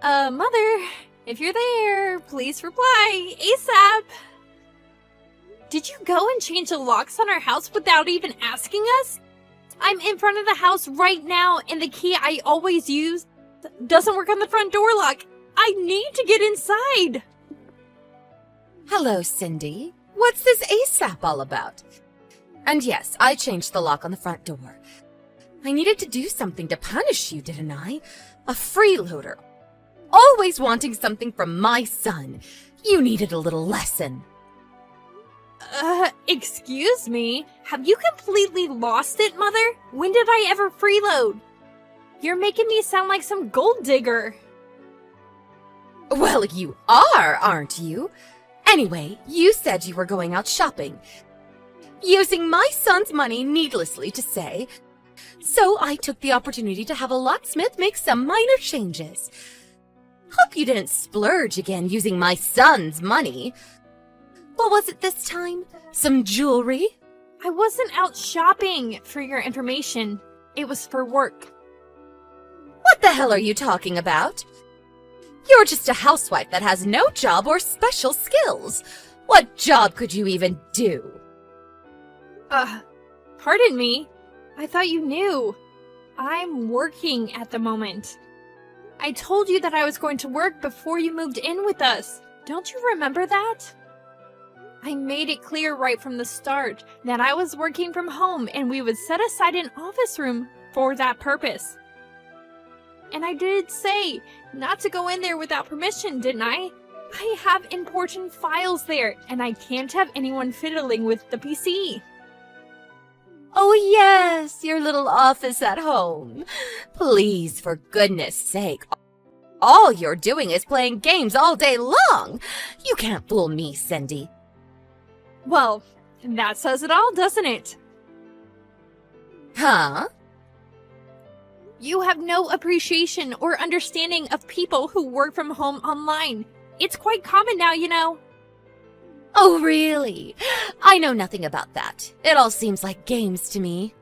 Mother, if you're there, please reply ASAP. Did you go and change the locks on our house without even asking us? I'm in front of the house right now, and the key I always use doesn't work on the front door lock. I need to get inside. Hello, Cindy. What's this ASAP all about? And yes, I changed the lock on the front door. I needed to do something to punish you, didn't I? A freeloader. Always wanting something from my son. You needed a little lesson. Excuse me? Have you completely lost it, Mother? When did I ever freeload? You're making me sound like some gold digger. Well, you are, aren't you? Anyway, you said you were going out shopping. Using my son's money needlessly to say. So I took the opportunity to have a locksmith make some minor changes. Hope you didn't splurge again using my son's money. What was it this time? Some jewelry? I wasn't out shopping, for your information. It was for work. What the hell are you talking about? You're just a housewife that has no job or special skills. What job could you even do? Pardon me? I thought you knew. I'm working at the moment. I told you that I was going to work before you moved in with us. Don't you remember that? I made it clear right from the start that I was working from home and we would set aside an office room for that purpose. And I did say not to go in there without permission, didn't I? I have important files there and I can't have anyone fiddling with the PC. Oh yes, your little office at home. Please, for goodness sake. All you're doing is playing games all day long. You can't fool me, Cindy. Well, that says it all, doesn't it? Huh? You have no appreciation or understanding of people who work from home online. It's quite common now, you know. Oh, really? I know nothing about that. It all seems like games to me.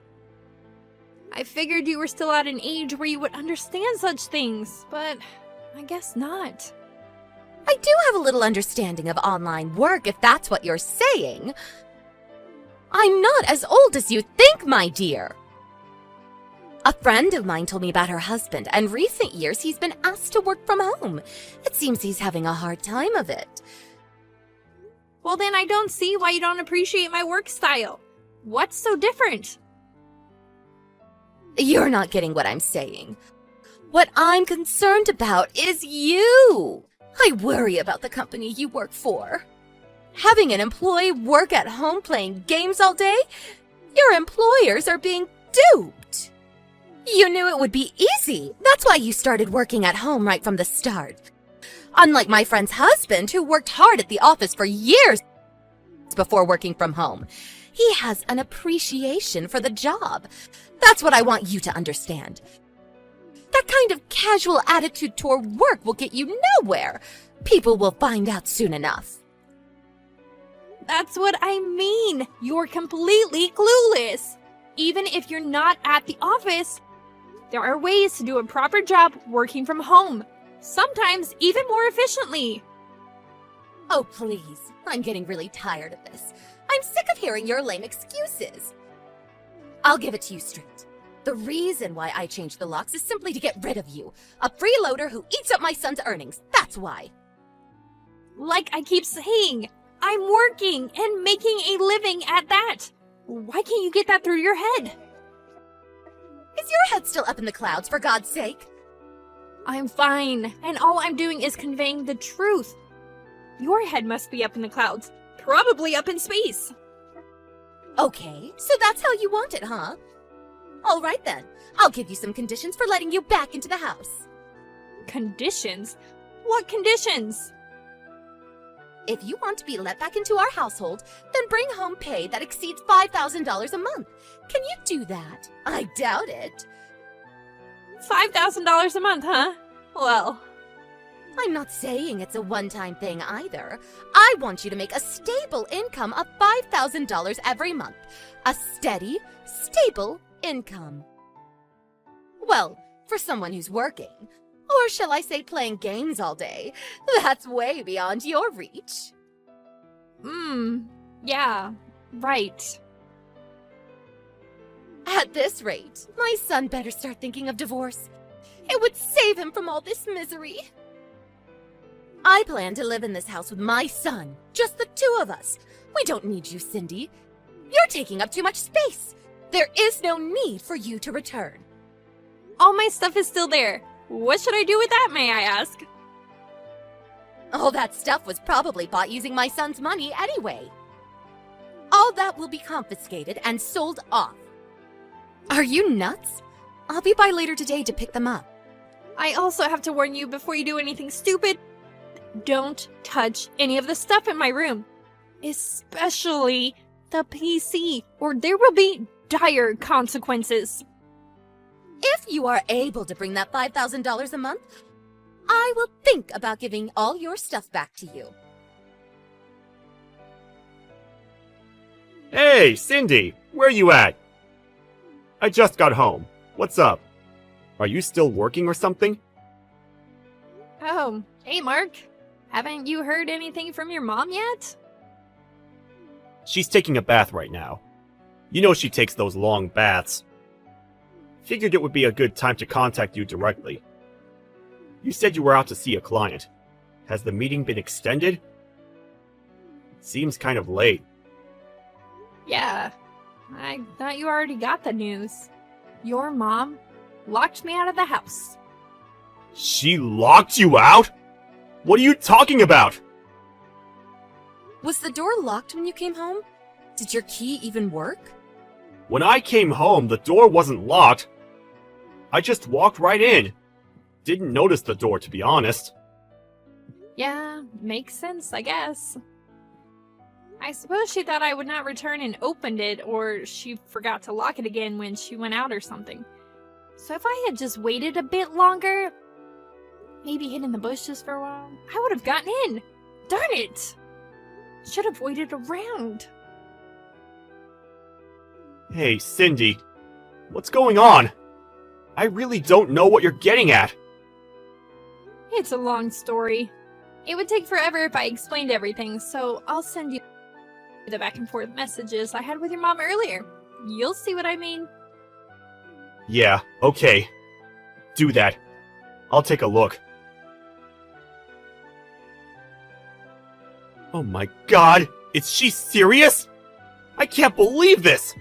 I figured you were still at an age where you would understand such things, but I guess not. I do have a little understanding of online work, if that's what you're saying. I'm not as old as you think, my dear. A friend of mine told me about her husband, and recent years he's been asked to work from home. It seems he's having a hard time of it. Well, then I don't see why you don't appreciate my work style. What's so different? You're not getting what I'm saying. What I'm concerned about is you. I worry about the company you work for. Having an employee work at home playing games all day? Your employers are being duped. You knew it would be easy. That's why you started working at home right from the start. Unlike my friend's husband, who worked hard at the office for years before working from home. He has an appreciation for the job. That's what I want you to understand. That kind of casual attitude toward work will get you nowhere. People will find out soon enough. That's what I mean. You're completely clueless. Even if you're not at the office, there are ways to do a proper job working from home. Sometimes even more efficiently. Oh, please. I'm getting really tired of this. I'm sick of hearing your lame excuses. I'll give it to you straight. The reason why I changed the locks is simply to get rid of you. A freeloader who eats up my son's earnings. That's why. Like I keep saying, I'm working and making a living at that. Why can't you get that through your head? Is your head still up in the clouds, for God's sake? I'm fine, and all I'm doing is conveying the truth. Your head must be up in the clouds, probably up in space. Okay, so that's how you want it, huh? All right then, I'll give you some conditions for letting you back into the house. Conditions? What conditions? If you want to be let back into our household, then bring home pay that exceeds $5,000 a month. Can you do that? I doubt it. $5,000 a month, huh? Well, I'm not saying it's a one-time thing either. I want you to make a stable income of $5,000 every month. A steady, stable income. Well, for someone who's working. Or shall I say playing games all day? That's way beyond your reach. Yeah, right. At this rate, my son better start thinking of divorce. It would save him from all this misery. I plan to live in this house with my son, just the two of us. We don't need you, Cindy. You're taking up too much space. There is no need for you to return. All my stuff is still there. What should I do with that, may I ask? All that stuff was probably bought using my son's money anyway. All that will be confiscated and sold off. Are you nuts? I'll be by later today to pick them up. I also have to warn you before you do anything stupid. Don't touch any of the stuff in my room. Especially the PC, or there will be dire consequences. If you are able to bring that $5,000 a month, I will think about giving all your stuff back to you. Hey, Cindy! Where you at? I just got home. What's up? Are you still working or something? Oh, hey Mark. Haven't you heard anything from your mom yet? She's taking a bath right now. You know she takes those long baths. Figured it would be a good time to contact you directly. You said you were out to see a client. Has the meeting been extended? Seems kind of late. Yeah, I thought you already got the news. Your mom locked me out of the house. She locked you out? What are you talking about? Was the door locked when you came home? Did your key even work? When I came home, the door wasn't locked. I just walked right in. Didn't notice the door, to be honest. Yeah, makes sense, I guess. I suppose she thought I would not return and opened it, or she forgot to lock it again when she went out or something. So if I had just waited a bit longer, maybe hid in the bushes for a while, I would have gotten in. Darn it! Should have waited around. Hey, Cindy. What's going on? I really don't know what you're getting at. It's a long story. It would take forever if I explained everything, so I'll send you the back and forth messages I had with your mom earlier. You'll see what I mean. Yeah, okay. Do that. I'll take a look. Oh my god! Is she serious? I can't believe this!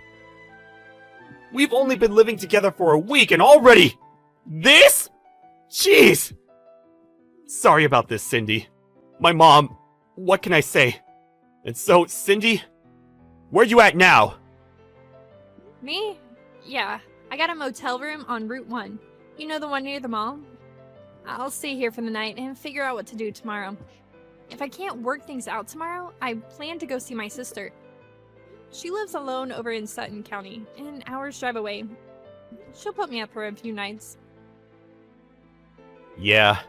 We've only been living together for a week and already... this?! Jeez! Sorry about this, Cindy. My mom... what can I say? And so, Cindy... where you at now? Me? Yeah, I got a motel room on Route 1. You know, the one near the mall? I'll stay here for the night and figure out what to do tomorrow. If I can't work things out tomorrow, I plan to go see my sister. She lives alone over in Sutton County, an hour's drive away. She'll put me up for a few nights. Yeah,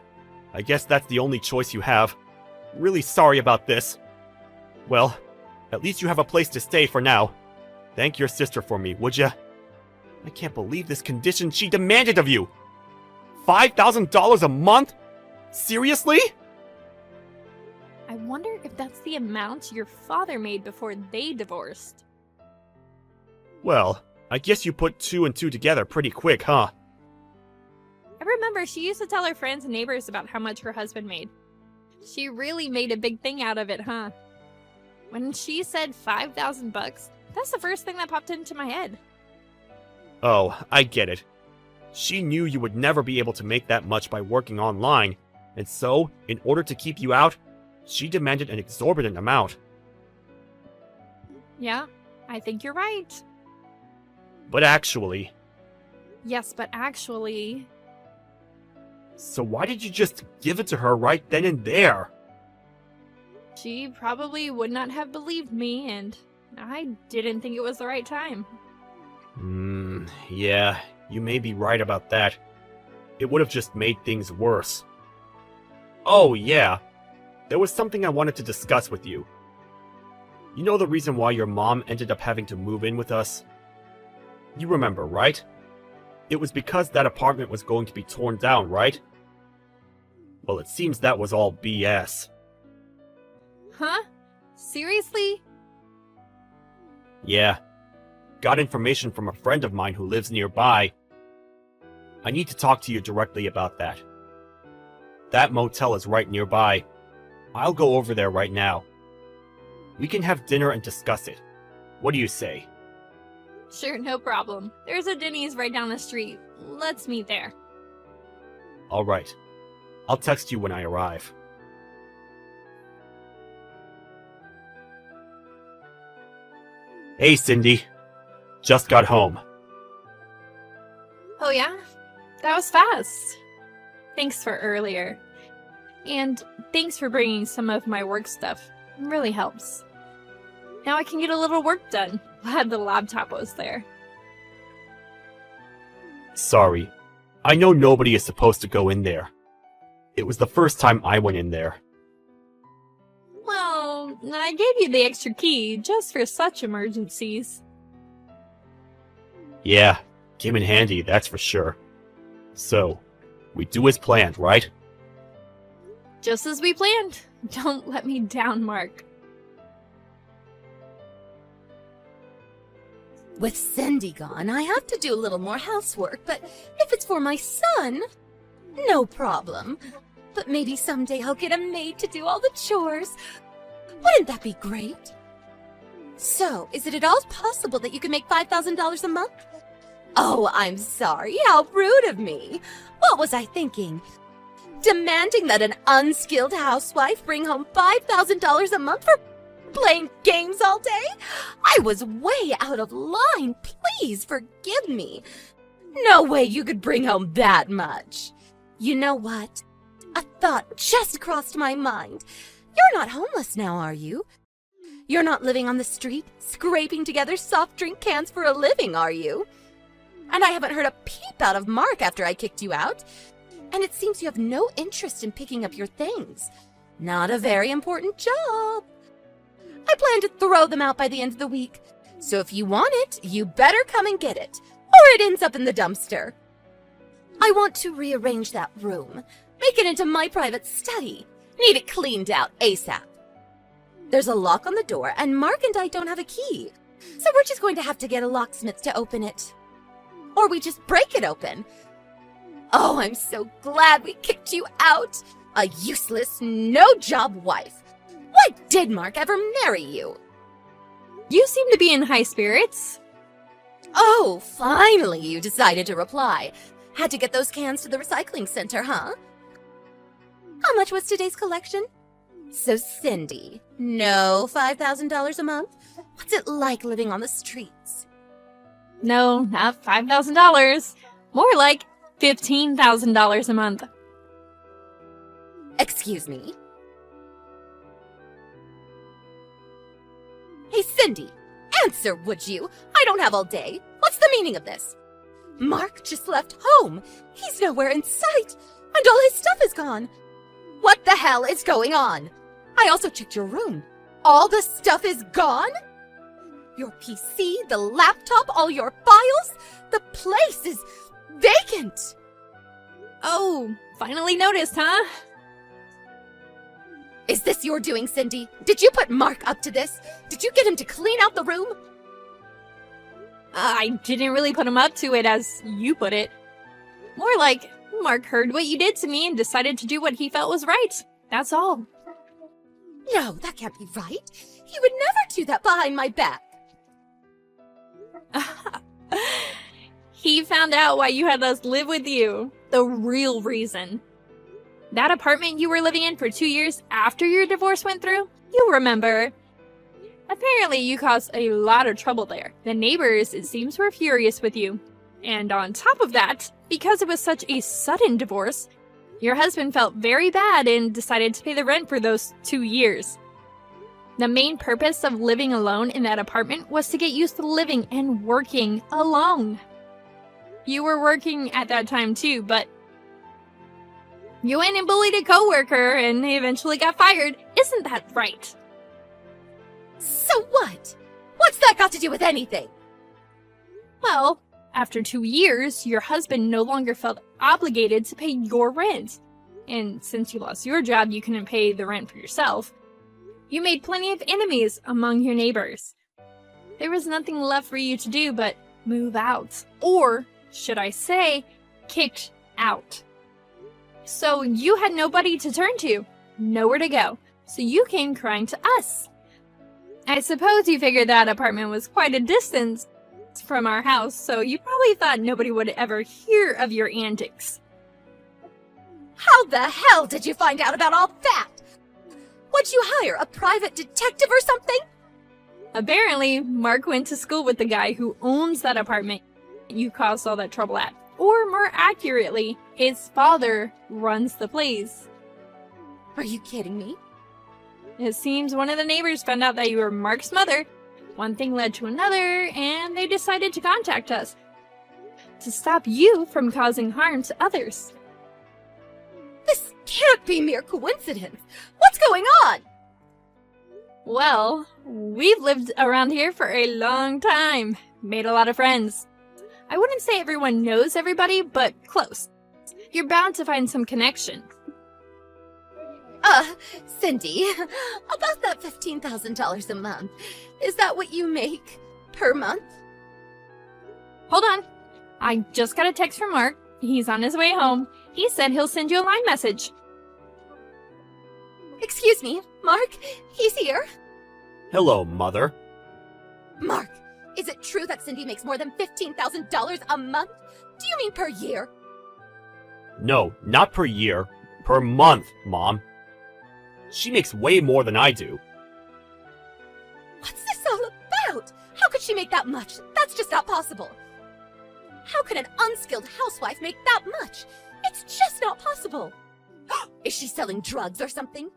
I guess that's the only choice you have. Really sorry about this. Well, at least you have a place to stay for now. Thank your sister for me, would ya? I can't believe this condition she demanded of you! $5,000 a month? Seriously? I wonder if that's the amount your father made before they divorced. Well, I guess you put two and two together pretty quick, huh? I remember she used to tell her friends and neighbors about how much her husband made. She really made a big thing out of it, huh? When she said $5,000, that's the first thing that popped into my head. Oh, I get it. She knew you would never be able to make that much by working online, and so, in order to keep you out, she demanded an exorbitant amount. Yeah, I think you're right. But actually... Yes, but actually... So why did you just give it to her right then and there? She probably would not have believed me, and I didn't think it was the right time. Yeah, you may be right about that. It would have just made things worse. Oh, yeah. There was something I wanted to discuss with you. You know the reason why your mom ended up having to move in with us? You remember, right? It was because that apartment was going to be torn down, right? Well, it seems that was all BS. Huh? Seriously? Yeah. Got information from a friend of mine who lives nearby. I need to talk to you directly about that. That motel is right nearby. I'll go over there right now. We can have dinner and discuss it. What do you say? Sure, no problem. There's a Denny's right down the street. Let's meet there. Alright. I'll text you when I arrive. Hey, Cindy. Just got home. Oh yeah? That was fast. Thanks for earlier. And thanks for bringing some of my work stuff. It really helps. Now I can get a little work done. Glad the laptop was there. Sorry. I know nobody is supposed to go in there. It was the first time I went in there. Well, I gave you the extra key just for such emergencies. Yeah, came in handy, that's for sure. So, we do as planned, right? Just as we planned. Don't let me down, Mark. With Cindy gone, I have to do a little more housework, but if it's for my son, no problem. But maybe someday I'll get a maid to do all the chores. Wouldn't that be great? So, is it at all possible that you could make $5,000 a month? Oh, I'm sorry. How rude of me. What was I thinking? Demanding that an unskilled housewife bring home $5,000 a month for playing games all day? I was way out of line. Please forgive me. No way you could bring home that much. You know what? A thought just crossed my mind. You're not homeless now, are you? You're not living on the street, scraping together soft drink cans for a living, are you? And I haven't heard a peep out of Mark after I kicked you out. And it seems you have no interest in picking up your things. Not a very important job. I plan to throw them out by the end of the week. So if you want it, you better come and get it, or it ends up in the dumpster. I want to rearrange that room, make it into my private study. Need it cleaned out ASAP. There's a lock on the door, and Mark and I don't have a key. So we're just going to have to get a locksmith to open it. Or we just break it open. Oh, I'm so glad we kicked you out. A useless, no-job wife. Why did Mark ever marry you? You seem to be in high spirits. Oh, finally you decided to reply. Had to get those cans to the recycling center, huh? How much was today's collection? So, Cindy, no $5,000 a month? What's it like living on the streets? No, not $5,000. More like $15,000 a month. Excuse me? Hey, Cindy, answer, would you? I don't have all day. What's the meaning of this? Mark just left home. He's nowhere in sight, and all his stuff is gone. What the hell is going on? I also checked your room. All the stuff is gone? Your PC, the laptop, all your files? The place is vacant. Oh, finally noticed, huh? Is this your doing, Cindy? Did you put Mark up to this? Did you get him to clean out the room? I didn't really put him up to it as you put it. More like, Mark heard what you did to me and decided to do what he felt was right. That's all. No, that can't be right. He would never do that behind my back. He found out why you had us live with you. The real reason. That apartment you were living in for 2 years after your divorce went through? You remember. Apparently you caused a lot of trouble there. The neighbors, it seems, were furious with you. And on top of that, because it was such a sudden divorce, your husband felt very bad and decided to pay the rent for those 2 years. The main purpose of living alone in that apartment was to get used to living and working alone. You were working at that time too, but you went and bullied a coworker and eventually got fired. Isn't that right? So what? What's that got to do with anything? Well, after 2 years, your husband no longer felt obligated to pay your rent. and since you lost your job, you couldn't pay the rent for yourself. You made plenty of enemies among your neighbors. There was nothing left for you to do but move out, or, should I say, kicked out. So you had nobody to turn to, nowhere to go, so you came crying to us. I suppose you figured that apartment was quite a distance from our house, so you probably thought nobody would ever hear of your antics. How the hell did you find out about all that? Would you hire a private detective or something? Apparently, Mark went to school with the guy who owns that apartment you caused all that trouble at. Or more accurately, his father runs the place. Are you kidding me? It seems one of the neighbors found out that you were Mark's mother. One thing led to another, and they decided to contact us to stop you from causing harm to others. This can't be mere coincidence. What's going on? Well, we've lived around here for a long time, made a lot of friends. I wouldn't say everyone knows everybody, but close. You're bound to find some connection. Cindy, about that $15,000 a month, is that what you make per month? Hold on. I just got a text from Mark. He's on his way home. He said he'll send you a line message. Excuse me, Mark, he's here. Hello, Mother. Mark, is it true that Cindy makes more than $15,000 a month? Do you mean per year? No, not per year. Per month, Mom. She makes way more than I do. What's this all about? How could she make that much? That's just not possible. How can an unskilled housewife make that much? It's just not possible. Is she selling drugs or something?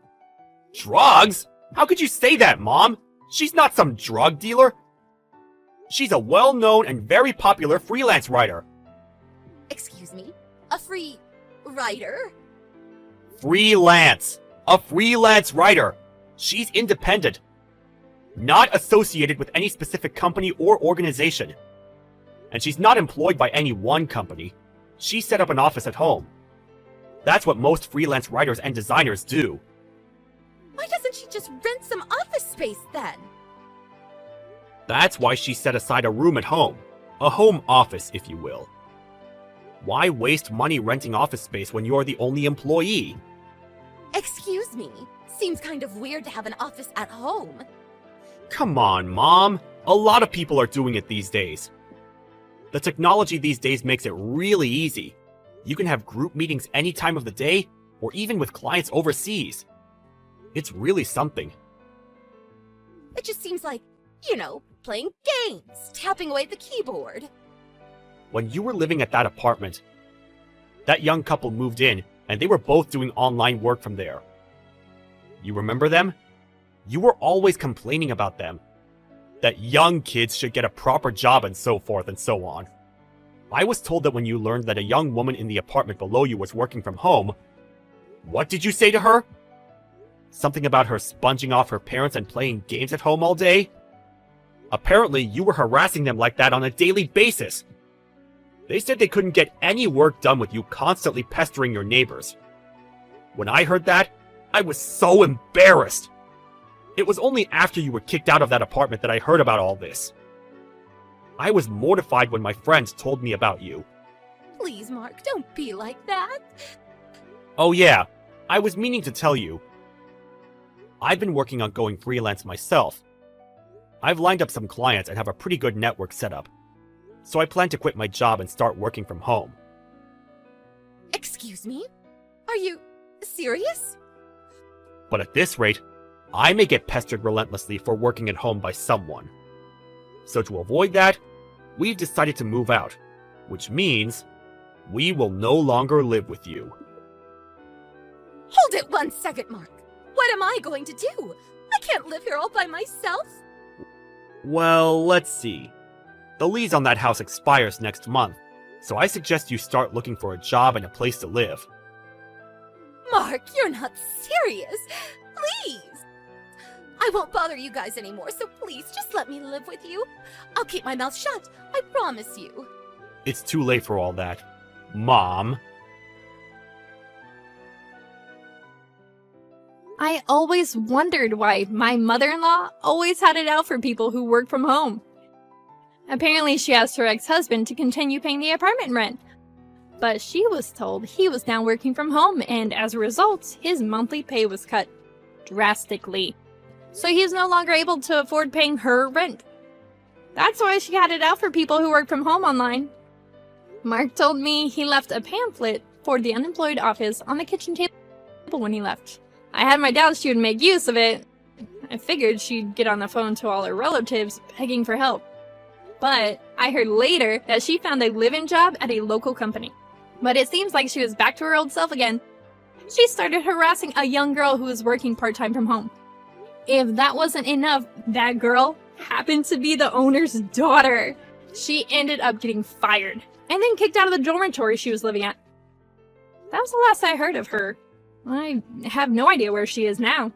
Drugs? How could you say that, Mom? She's not some drug dealer. She's a well-known and very popular freelance writer. Excuse me? A free writer? Freelance. A freelance writer. She's independent. Not associated with any specific company or organization. And she's not employed by any one company. She set up an office at home. That's what most freelance writers and designers do. Why doesn't she just rent some office space then? That's why she set aside a room at home. A home office, if you will. Why waste money renting office space when you're the only employee? Excuse me. Seems kind of weird to have an office at home. Come on, Mom. A lot of people are doing it these days. The technology these days makes it really easy. You can have group meetings any time of the day, or even with clients overseas. It's really something. It just seems like, playing games, tapping away at the keyboard. When you were living at that apartment, that young couple moved in, and they were both doing online work from there. You remember them? You were always complaining about them. That young kids should get a proper job and so forth and so on. I was told that when you learned that a young woman in the apartment below you was working from home, what did you say to her? Something about her sponging off her parents and playing games at home all day? Apparently, you were harassing them like that on a daily basis. They said they couldn't get any work done with you constantly pestering your neighbors. When I heard that, I was so embarrassed. It was only after you were kicked out of that apartment that I heard about all this. I was mortified when my friends told me about you. Please, Mark, don't be like that. Oh yeah, I was meaning to tell you. I've been working on going freelance myself. I've lined up some clients and have a pretty good network set up. So I plan to quit my job and start working from home. Excuse me? Are you serious? But at this rate, I may get pestered relentlessly for working at home by someone. So to avoid that, we've decided to move out, which means we will no longer live with you. Hold it 1 second, Mark. What am I going to do? I can't live here all by myself. Well, let's see. The lease on that house expires next month, so I suggest you start looking for a job and a place to live. Mark, you're not serious. Please. I won't bother you guys anymore, so please just let me live with you. I'll keep my mouth shut, I promise you. It's too late for all that. Mom. I always wondered why my mother-in-law always had it out for people who work from home. Apparently, she asked her ex-husband to continue paying the apartment rent. But she was told he was now working from home, and as a result, his monthly pay was cut drastically. So he's no longer able to afford paying her rent. That's why she had it out for people who work from home online. Mark told me he left a pamphlet for the unemployed office on the kitchen table when he left. I had my doubts she would make use of it. I figured she'd get on the phone to all her relatives begging for help. But I heard later that she found a live-in job at a local company. But it seems like she was back to her old self again. She started harassing a young girl who was working part-time from home. If that wasn't enough, that girl happened to be the owner's daughter. She ended up getting fired and then kicked out of the dormitory she was living at. That was the last I heard of her. I have no idea where she is now.